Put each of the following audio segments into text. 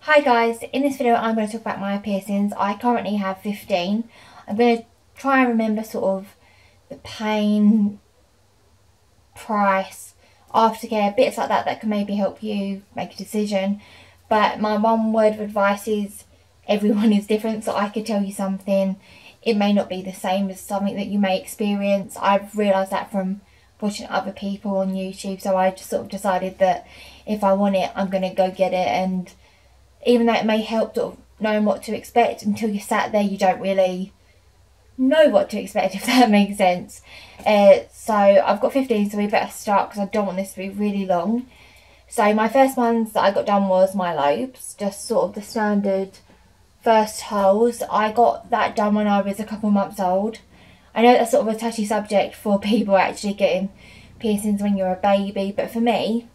Hi guys, in this video I'm going to talk about my piercings. I currently have 15. I'm going to try and remember sort of the pain, price, aftercare, bits like that that can maybe help you make a decision. But my one word of advice is everyone is different, so I could tell you something, it may not be the same as something that you may experience. I've realised that from watching other people on YouTube, so I just sort of decided that if I want it I'm going to go get it, and even though it may help sort of knowing what to expect, until you're sat there you don't really know what to expect, if that makes sense. So I've got 15, so we better start because I don't want this to be really long. So my first ones that I got done was my lobes, just sort of the standard first holes. I got that done when I was a couple months old. I know that's sort of a touchy subject for people actually getting piercings when you're a baby, but for me,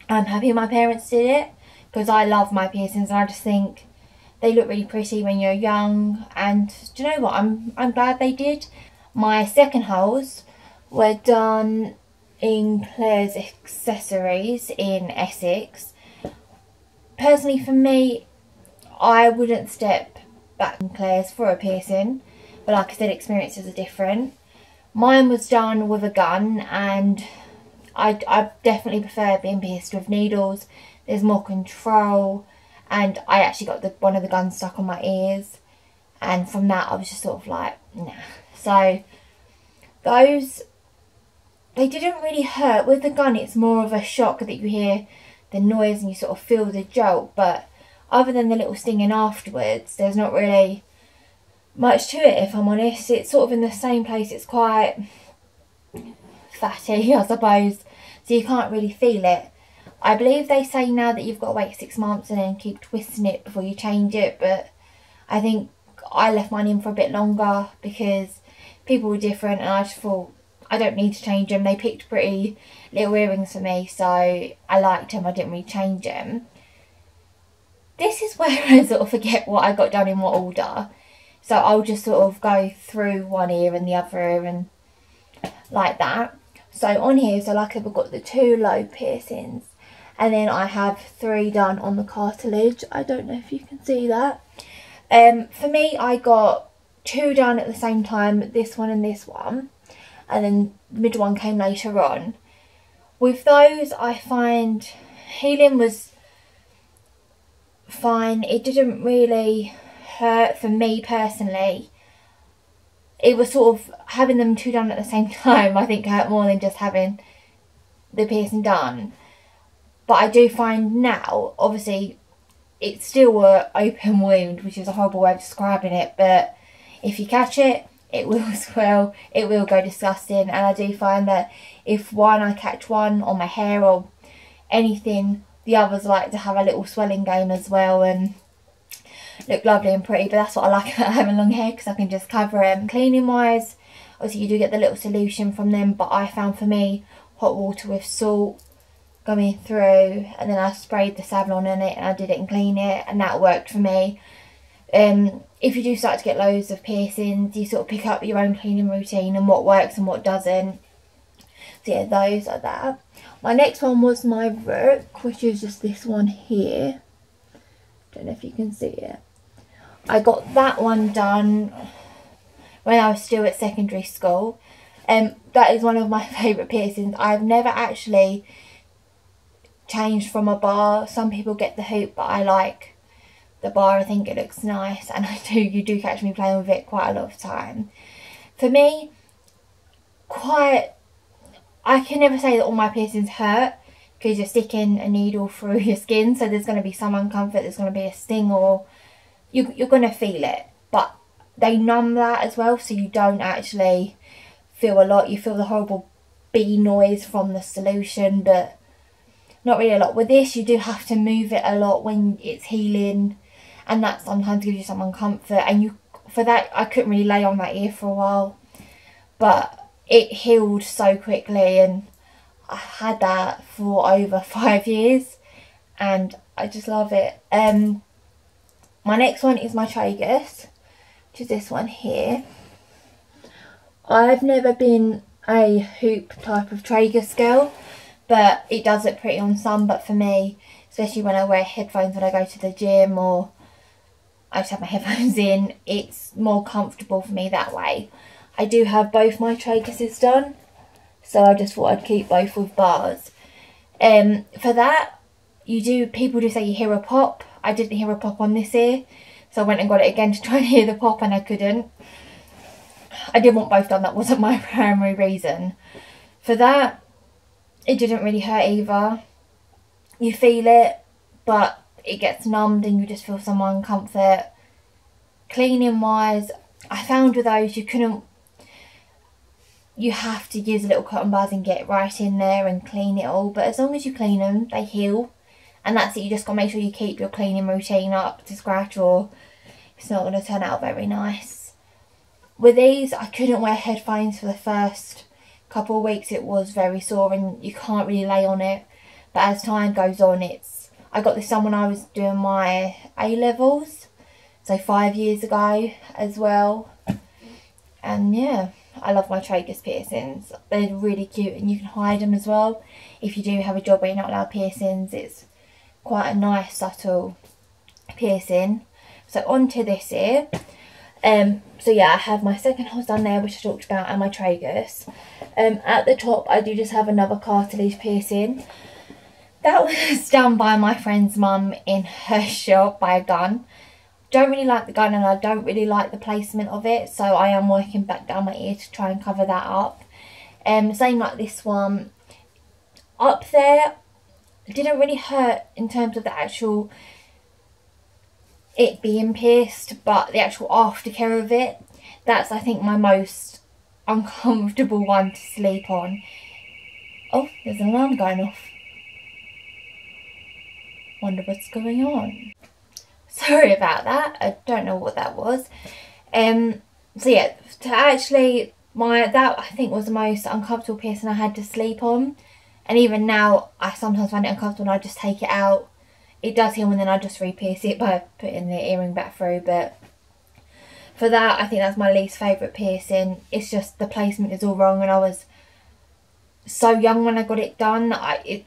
I'm happy my parents did it because I love my piercings and I just think they look really pretty when you're young, and do you know what, I'm glad they did. My second holes were done in Claire's Accessories in Essex. Personally for me, I wouldn't step back in Claire's for a piercing, but like I said, experiences are different. Mine was done with a gun, and I definitely prefer being pierced with needles. There's more control, and I actually got one of the guns stuck on my ears, and from that I was just sort of like, nah. So those, they didn't really hurt. With the gun it's more of a shock that you hear the noise and you sort of feel the jolt, but other than the little stinging afterwards, there's not really much to it, if I'm honest. It's sort of in the same place, it's quite fatty I suppose, so you can't really feel it. I believe they say now that you've got to wait 6 months and then keep twisting it before you change it, but I think I left mine in for a bit longer because people were different and I just thought I don't need to change them. They picked pretty little earrings for me, so I liked them, I didn't really change them. This is where I sort of forget what I got done in what order, so I'll just sort of go through one ear and the other ear and like that. So on here, so like I've got the 2 lobe piercings, and then I have 3 done on the cartilage. I don't know if you can see that. For me, I got 2 done at the same time, this one and this one, and then the middle one came later on. With those, I find healing was fine. It didn't really hurt for me personally. It was sort of having them 2 done at the same time, I think, hurt more than just having the piercing done. But I do find now, obviously, it's still an open wound, which is a horrible way of describing it, but if you catch it, it will swell, it will go disgusting. And I do find that if I catch one on my hair or anything, the others like to have a little swelling game as well and look lovely and pretty. But that's what I like about having long hair, because I can just cover them. Cleaning wise, obviously you do get the little solution from them, but I found for me hot water with salt going through, and then I sprayed the Savlon in it and I did it and clean it, and that worked for me. If you do start to get loads of piercings, you sort of pick up your own cleaning routine and what works and what doesn't. So yeah, those are that. My next one was my Rook, which is just this one here. Don't know if you can see it. I got that one done when I was still at secondary school. That is one of my favourite piercings. I've never actually changed from a bar. Some people get the hoop, but I like the bar. I think it looks nice, and you do catch me playing with it quite a lot of time. For me, I can never say that all my piercings hurt, because you're sticking a needle through your skin, so there's going to be some uncomfort, there's going to be a sting, or you're going to feel it, but they numb that as well, so you don't actually feel a lot. You feel the horrible bee noise from the solution, but not really a lot. With this, you do have to move it a lot when it's healing, and that sometimes gives you some uncomfort, and for that I couldn't really lay on that ear for a while, but it healed so quickly, and I had that for over 5 years and I just love it. My next one is my Tragus, which is this one here. I've never been a hoop type of Tragus girl, but it does look pretty on some. But for me, especially when I wear headphones when I go to the gym, or I just have my headphones in. It's more comfortable for me that way. I do have both my traguses done, so I just thought I'd keep both with bars. For that, people do say you hear a pop. I didn't hear a pop on this ear, so I went and got it again to try and hear the pop, and I couldn't. I did want both done, that wasn't my primary reason. For that, it didn't really hurt either. You feel it, but it gets numbed and you just feel some uncomfort. Cleaning wise, I found with those you have to use a little cotton bud and get right in there and clean it all, but as long as you clean them, they heal, and that's it. You just got to make sure you keep your cleaning routine up to scratch, or it's not going to turn out very nice. With these, I couldn't wear headphones for the first couple of weeks. It was very sore and you can't really lay on it, but as time goes on, I got this done when I was doing my A-levels, so 5 years ago as well. And yeah, I love my tragus piercings. They're really cute, and you can hide them as well. If you do have a job where you're not allowed piercings, it's quite a nice subtle piercing. So on to this ear. So yeah, I have my second holes done there, which I talked about, and my tragus. At the top, I do just have another cartilage piercing. That was done by my friend's mum in her shop by a gun. Don't really like the gun, and I don't really like the placement of it, so I am working back down my ear to try and cover that up. Same like this one. Up there, it didn't really hurt in terms of the actual it being pierced, but the actual aftercare of it, that's I think my most uncomfortable one to sleep on. Oh, there's an alarm going off. Wonder what's going on. Sorry about that, I don't know what that was. So yeah, to actually, that I think was the most uncomfortable piercing I had to sleep on. And even now, I sometimes find it uncomfortable and I just take it out. It does heal and then I just re-pierce it by putting the earring back through. But for that, I think that's my least favourite piercing. It's just the placement is all wrong, and I was so young when I got it done. I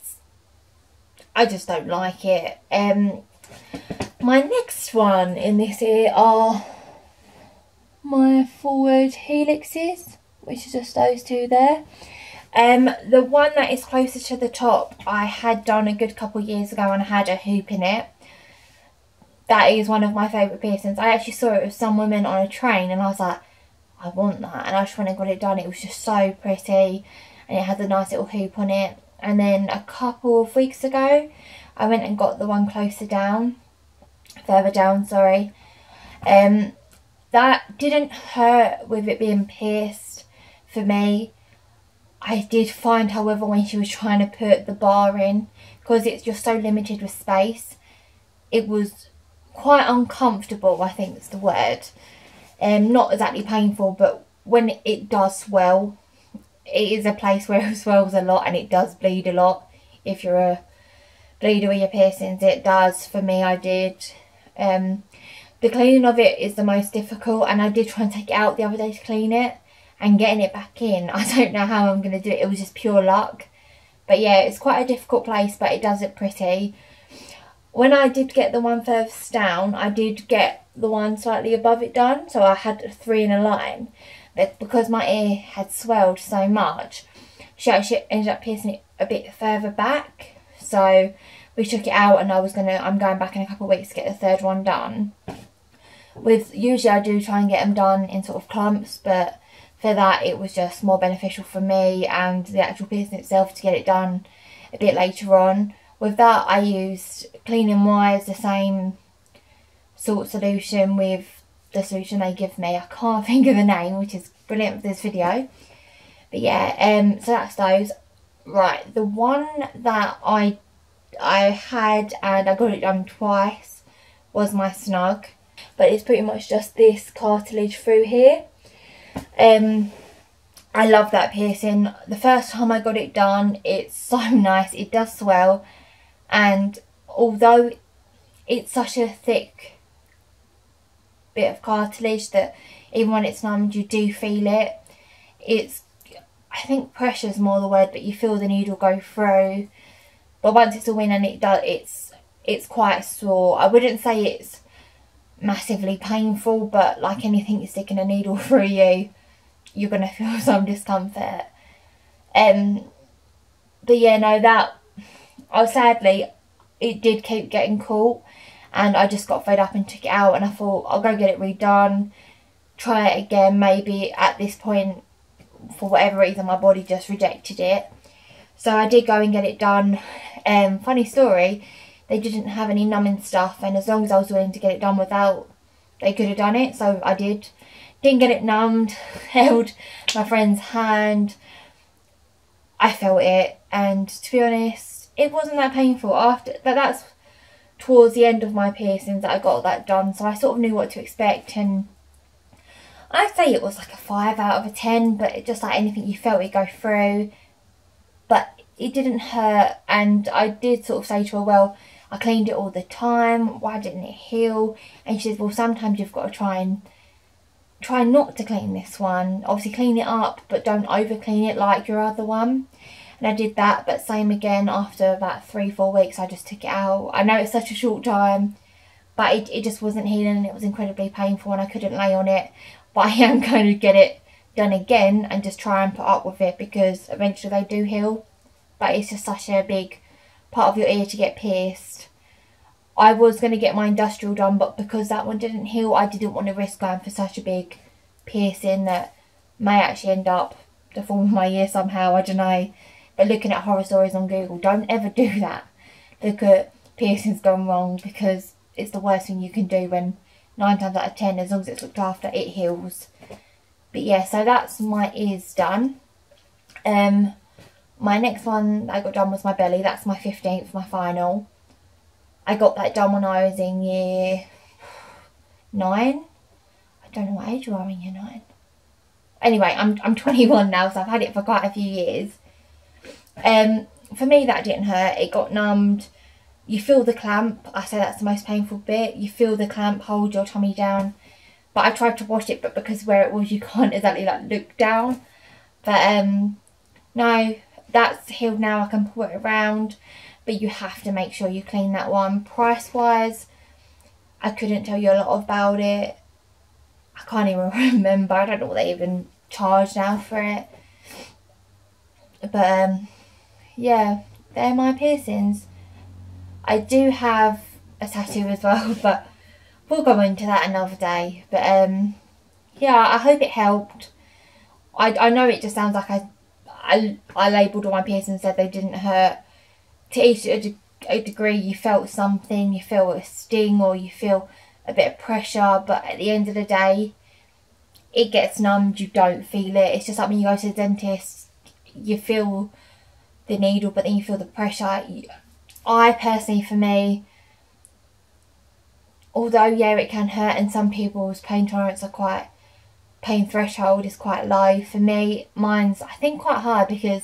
just don't like it. My next one in this ear are my forward helixes, which is just those two there. The one that is closer to the top, I had done a good couple of years ago and I had a hoop in it. That is one of my favourite piercings. I actually saw it with some women on a train and I was like, I want that. And I just went and got it done. It was just so pretty and it had a nice little hoop on it. And then a couple of weeks ago, I went and got the one further down, sorry. That didn't hurt with it being pierced for me. I did find, however, when she was trying to put the bar in, because you're so limited with space, it was quite uncomfortable, I think is the word. Not exactly painful, but when it does swell, it is a place where it swells a lot and it does bleed a lot. If you're a bleeder with your piercings, it does. For me, I did. The cleaning of it is the most difficult, and I did try and take it out the other day to clean it, and getting it back in, I don't know how I'm going to do it. It was just pure luck. But yeah, it's quite a difficult place, but it does look pretty. When I did get the one furthest down, I did get the one slightly above it done, so I had 3 in a line. But because my ear had swelled so much, she actually ended up piercing it a bit further back. So we took it out, and I'm going back in a couple of weeks to get the third one done. Usually I do try and get them done in sort of clumps, but for that it was just more beneficial for me and the actual piercing itself to get it done a bit later on. With that, I used, cleaning wise, the same sort of solution with the solution they give me. I can't think of the name, which is brilliant for this video. But yeah, so that's those. Right, the one that I had and I got it done twice was my Snug. But it's pretty much just this cartilage through here. I love that piercing. The first time I got it done, it's so nice. It does swell, and although it's such a thick bit of cartilage that even when it's numbed you do feel it. I think pressure is more the word, but you feel the needle go through. But once it's all in and it's it's quite sore. I wouldn't say it's massively painful, but like anything you're sticking a needle through you, you're going to feel some discomfort. But yeah, no, that, sadly, it did keep getting caught, and I just got fed up and took it out, and I thought, I'll go get it redone, try it again. Maybe at this point, for whatever reason, my body just rejected it. So I did go and get it done. Funny story, they didn't have any numbing stuff, and as long as I was willing to get it done without, they could have done it, so I did. Didn't get it numbed, held my friend's hand, I felt it, and to be honest, it wasn't that painful. After that's towards the end of my piercings that I got that done, so I sort of knew what to expect, and I'd say it was like a 5 out of a 10, but it just like anything, you felt it go through, but it didn't hurt. And I did sort of say to her, well, I cleaned it all the time, why didn't it heal? And she said, well, sometimes you've got to try not to clean this one. Obviously clean it up, but don't over clean it like your other one. And I did that, but same again, after about 3-4 weeks I just took it out. I know it's such a short time, but it just wasn't healing, and it was incredibly painful, and I couldn't lay on it. But I am going to get it done again and just try and put up with it, because eventually they do heal. But it's just such a big part of your ear to get pierced. I was going to get my industrial done, but because that one didn't heal, I didn't want to risk going for such a big piercing that may actually end up deforming my ear somehow, I don't know. But looking at horror stories on Google, don't ever do that. Look at piercings gone wrong, because it's the worst thing you can do, when 9 times out of 10, as long as it's looked after, it heals. But yeah, so that's my ears done. My next one I got done was my belly. That's my 15th, my final. I got that done when I was in year 9. I don't know what age you are in year 9. Anyway, I'm 21 now, so I've had it for quite a few years. For me, that didn't hurt. It got numbed. You feel the clamp. I say that's the most painful bit. You feel the clamp hold your tummy down. But I tried to wash it, but because where it was, you can't exactly like look down. But no, that's healed now. I can pull it around. But you have to make sure you clean that one. Price wise, I couldn't tell you a lot about it. I can't even remember. I don't know what they even charge now for it. But yeah, they're my piercings. I do have a tattoo as well, but we'll go into that another day. But yeah, I hope it helped. I know it just sounds like I labelled all my piercings and said they didn't hurt. To each a degree, you felt something, you feel a sting, or you feel a bit of pressure, but at the end of the day, it gets numbed, you don't feel it. It's just like when you go to the dentist, you feel the needle, but then you feel the pressure. I personally, for me, although yeah, it can hurt, and some people's pain tolerance are pain threshold is quite low. For me, mine's, I think, quite hard, because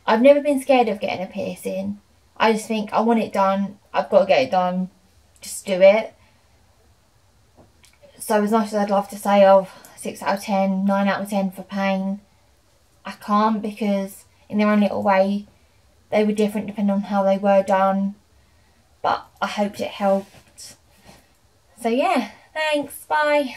I've never been scared of getting a piercing. I just think, I want it done, I've got to get it done, just do it. So as much as I'd love to say, oh, 6 out of 10, 9 out of 10 for pain, I can't, because in their own little way, they were different depending on how they were done. But I hoped it helped. So yeah, thanks, bye.